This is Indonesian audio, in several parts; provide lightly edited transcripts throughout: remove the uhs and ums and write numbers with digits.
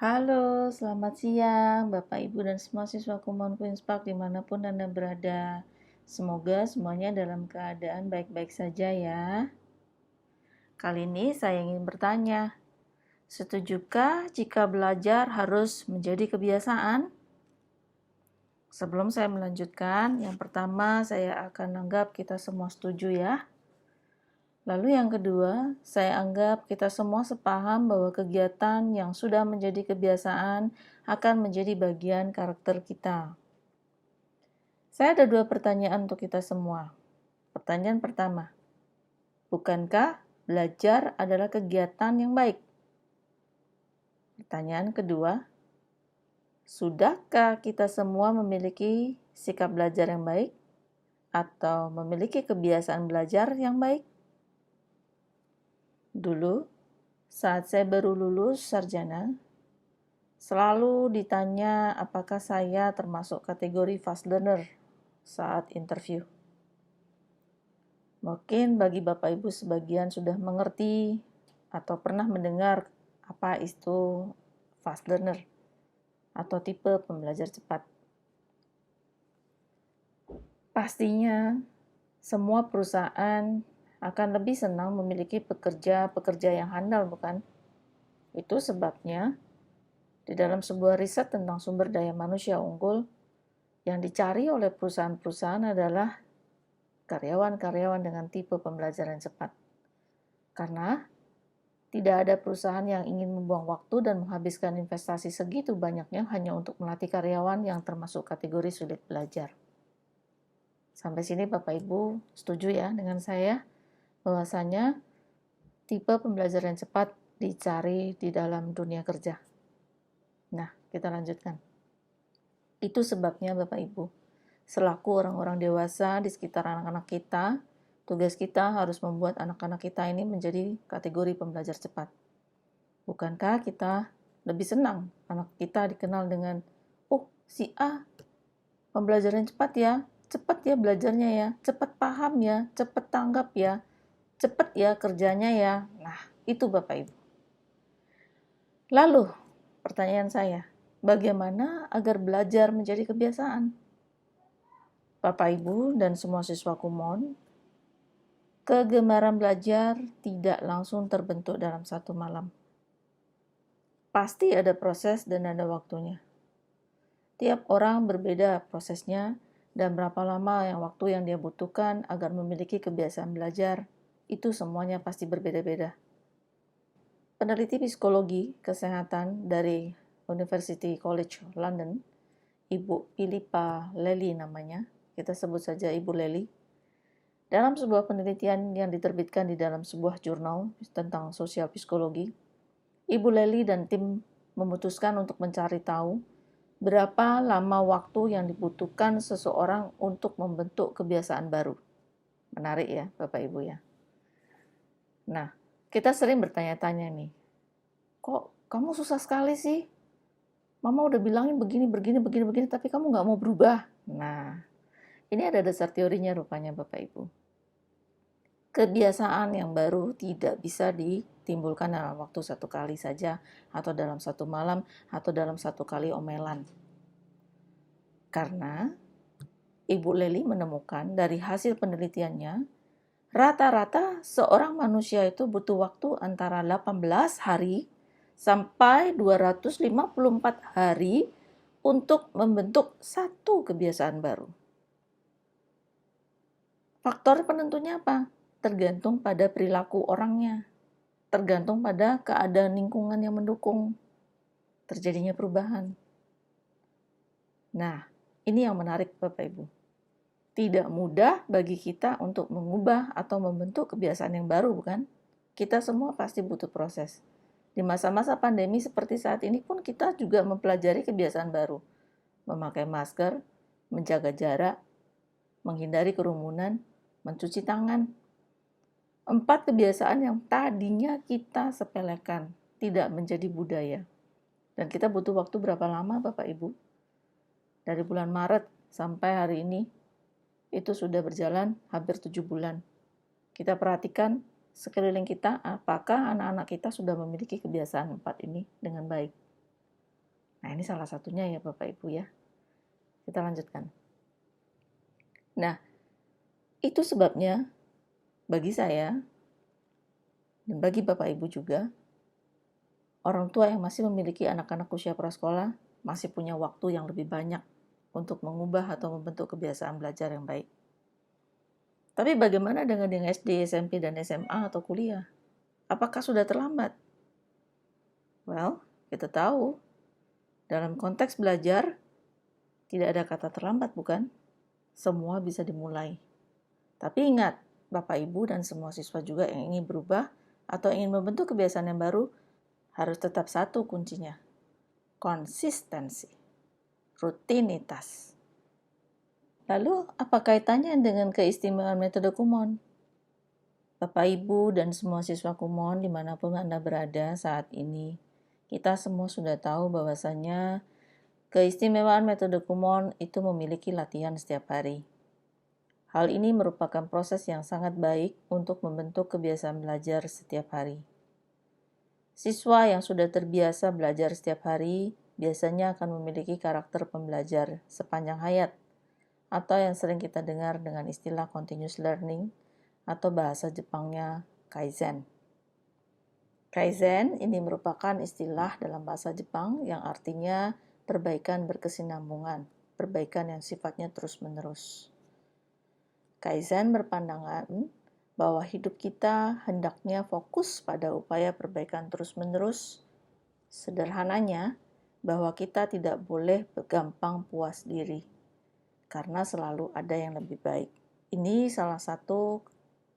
Halo, selamat siang Bapak Ibu dan semua siswa Kumon Queens Park dimanapun Anda berada. Semoga semuanya dalam keadaan baik-baik saja ya. Kali ini saya ingin bertanya, setujukah jika belajar harus menjadi kebiasaan? Sebelum saya melanjutkan, yang pertama saya akan anggap kita semua setuju ya. Lalu yang kedua, saya anggap kita semua sepaham bahwa kegiatan yang sudah menjadi kebiasaan akan menjadi bagian karakter kita. Saya ada dua pertanyaan untuk kita semua. Pertanyaan pertama, bukankah belajar adalah kegiatan yang baik? Pertanyaan kedua, sudahkah kita semua memiliki sikap belajar yang baik atau memiliki kebiasaan belajar yang baik? Dulu, saat saya baru lulus sarjana, selalu ditanya apakah saya termasuk kategori fast learner saat interview. Mungkin bagi Bapak Ibu sebagian sudah mengerti atau pernah mendengar apa itu fast learner atau tipe pembelajar cepat. Pastinya semua perusahaan akan lebih senang memiliki pekerja-pekerja yang handal, bukan? Itu sebabnya di dalam sebuah riset tentang sumber daya manusia unggul, yang dicari oleh perusahaan-perusahaan adalah karyawan-karyawan dengan tipe pembelajaran cepat. Karena tidak ada perusahaan yang ingin membuang waktu dan menghabiskan investasi segitu banyaknya hanya untuk melatih karyawan yang termasuk kategori sulit belajar. Sampai sini Bapak Ibu setuju ya dengan saya bahwasanya tipe pembelajaran cepat dicari di dalam dunia kerja. Nah, kita lanjutkan. Itu sebabnya Bapak Ibu, selaku orang-orang dewasa di sekitar anak-anak kita, tugas kita harus membuat anak-anak kita ini menjadi kategori pembelajar cepat. Bukankah kita lebih senang anak kita dikenal dengan, oh si A pembelajaran cepat ya belajarnya ya, cepat paham ya, cepat tanggap ya, cepat ya kerjanya ya. Nah, itu Bapak Ibu. Lalu, pertanyaan saya, bagaimana agar belajar menjadi kebiasaan? Bapak Ibu dan semua siswa Kumon, kegemaran belajar tidak langsung terbentuk dalam satu malam. Pasti ada proses dan ada waktunya. Tiap orang berbeda prosesnya dan berapa lama waktu yang dia butuhkan agar memiliki kebiasaan belajar, itu semuanya pasti berbeda-beda. Peneliti psikologi kesehatan dari University College London, Ibu Philippa Lely namanya, kita sebut saja Ibu Lely, dalam sebuah penelitian yang diterbitkan di dalam sebuah jurnal tentang sosial psikologi, Ibu Lely dan tim memutuskan untuk mencari tahu berapa lama waktu yang dibutuhkan seseorang untuk membentuk kebiasaan baru. Menarik ya, Bapak Ibu ya. Nah, kita sering bertanya-tanya nih, kok kamu susah sekali sih? Mama udah bilangin begini, tapi kamu nggak mau berubah. Nah, ini ada dasar teorinya rupanya Bapak Ibu. Kebiasaan yang baru tidak bisa ditimbulkan dalam waktu satu kali saja, atau dalam satu malam, atau dalam satu kali omelan. Karena Ibu Lely menemukan dari hasil penelitiannya, rata-rata seorang manusia itu butuh waktu antara 18 hari sampai 254 hari untuk membentuk satu kebiasaan baru. Faktor penentunya apa? Tergantung pada perilaku orangnya, tergantung pada keadaan lingkungan yang mendukung terjadinya perubahan. Nah, ini yang menarik Bapak Ibu. Tidak mudah bagi kita untuk mengubah atau membentuk kebiasaan yang baru, bukan? Kita semua pasti butuh proses. Di masa-masa pandemi seperti saat ini pun kita juga mempelajari kebiasaan baru. Memakai masker, menjaga jarak, menghindari kerumunan, mencuci tangan. 4 kebiasaan yang tadinya kita sepelekan, tidak menjadi budaya. Dan kita butuh waktu berapa lama Bapak Ibu? Dari bulan Maret sampai hari ini, itu sudah berjalan hampir 7 bulan. Kita perhatikan sekeliling kita, apakah anak-anak kita sudah memiliki kebiasaan 4 ini dengan baik. Nah, ini salah satunya ya Bapak Ibu ya. Kita lanjutkan. Nah, itu sebabnya bagi saya dan bagi Bapak Ibu juga, orang tua yang masih memiliki anak-anak usia prasekolah masih punya waktu yang lebih banyak untuk mengubah atau membentuk kebiasaan belajar yang baik. Tapi bagaimana dengan yang SD, SMP, dan SMA atau kuliah? Apakah sudah terlambat? Well, kita tahu, dalam konteks belajar, tidak ada kata terlambat, bukan? Semua bisa dimulai. Tapi ingat, Bapak Ibu dan semua siswa juga yang ingin berubah atau ingin membentuk kebiasaan yang baru, harus tetap satu kuncinya, konsistensi, rutinitas. Lalu, apa kaitannya dengan keistimewaan metode Kumon? Bapak Ibu dan semua siswa Kumon dimanapun Anda berada saat ini, kita semua sudah tahu bahwasannya keistimewaan metode Kumon itu memiliki latihan setiap hari. Hal ini merupakan proses yang sangat baik untuk membentuk kebiasaan belajar setiap hari. Siswa yang sudah terbiasa belajar setiap hari biasanya akan memiliki karakter pembelajar sepanjang hayat, atau yang sering kita dengar dengan istilah continuous learning, atau bahasa Jepangnya Kaizen. Kaizen ini merupakan istilah dalam bahasa Jepang yang artinya perbaikan berkesinambungan, perbaikan yang sifatnya terus-menerus. Kaizen berpandangan bahwa hidup kita hendaknya fokus pada upaya perbaikan terus-menerus. Sederhananya, bahwa kita tidak boleh gampang puas diri, karena selalu ada yang lebih baik. Ini salah satu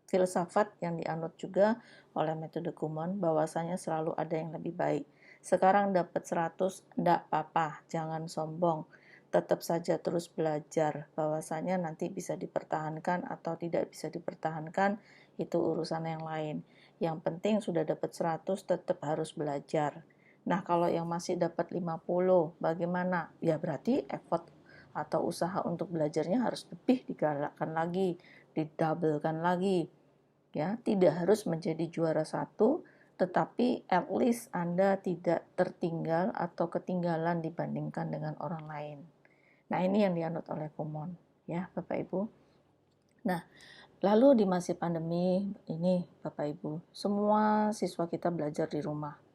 filsafat yang dianut juga oleh metode Kumon, bahwasanya selalu ada yang lebih baik. Sekarang dapat 100, enggak apa-apa, jangan sombong. Tetap saja terus belajar, bahwasanya nanti bisa dipertahankan atau tidak bisa dipertahankan, itu urusan yang lain. Yang penting sudah dapat 100, tetap harus belajar. Nah, kalau yang masih dapat 50, bagaimana? Ya berarti effort atau usaha untuk belajarnya harus lebih digalakkan lagi, didoublekan lagi. Ya, tidak harus menjadi juara satu, tetapi at least Anda tidak tertinggal atau ketinggalan dibandingkan dengan orang lain. Nah, ini yang dianut oleh Kumon, ya Bapak Ibu. Nah, lalu di masa pandemi ini Bapak Ibu, semua siswa kita belajar di rumah.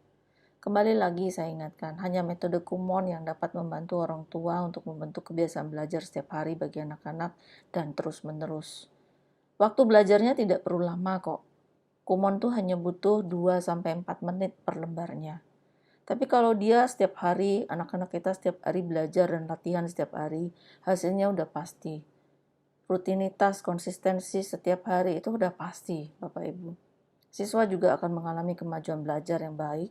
Kembali lagi saya ingatkan, hanya metode Kumon yang dapat membantu orang tua untuk membentuk kebiasaan belajar setiap hari bagi anak-anak dan terus-menerus. Waktu belajarnya tidak perlu lama kok. Kumon tuh hanya butuh 2-4 menit per lembarnya. Tapi kalau dia setiap hari, anak-anak kita setiap hari belajar dan latihan setiap hari, hasilnya udah pasti. Rutinitas, konsistensi setiap hari itu udah pasti, Bapak Ibu. Siswa juga akan mengalami kemajuan belajar yang baik.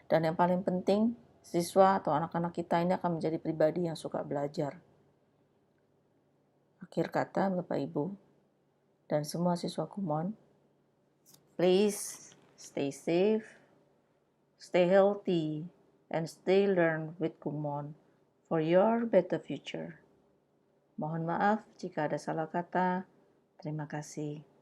Dan yang paling penting, siswa atau anak-anak kita ini akan menjadi pribadi yang suka belajar. Akhir kata, Bapak Ibu, dan semua siswa Kumon, please stay safe, stay healthy, and stay learn with Kumon for your better future. Mohon maaf jika ada salah kata. Terima kasih.